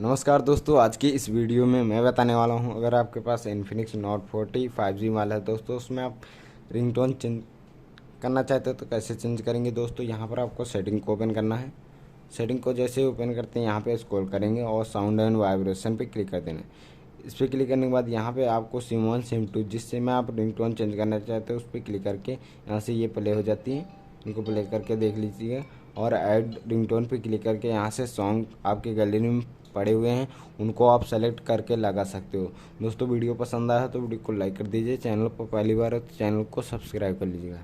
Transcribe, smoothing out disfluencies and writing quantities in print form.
नमस्कार दोस्तों, आज की इस वीडियो में मैं बताने वाला हूं, अगर आपके पास इन्फिनिक्स नोट 40 5G वाला है दोस्तों, उसमें आप रिंगटोन चेंज करना चाहते हो तो कैसे चेंज करेंगे। दोस्तों यहाँ पर आपको सेटिंग को ओपन करना है। सेटिंग को जैसे ओपन करते हैं यहाँ पे स्क्रॉल करेंगे और साउंड एंड वाइब्रेशन पे क्लिक कर देना है। इस पर क्लिक करने के बाद यहाँ पे आपको सिम 1 सिम 2 जिससे में आप रिंगटोन चेंज करना चाहते हो उस पर क्लिक करके यहाँ से ये प्ले हो जाती है। इनको प्ले करके देख लीजिएगा और ऐड रिंगटोन पे क्लिक करके यहाँ से सॉन्ग आपके गैलरी में पड़े हुए हैं उनको आप सेलेक्ट करके लगा सकते हो। दोस्तों वीडियो पसंद आया तो वीडियो को लाइक कर दीजिए, चैनल पर पहली बार है तो चैनल को सब्सक्राइब कर लीजिएगा।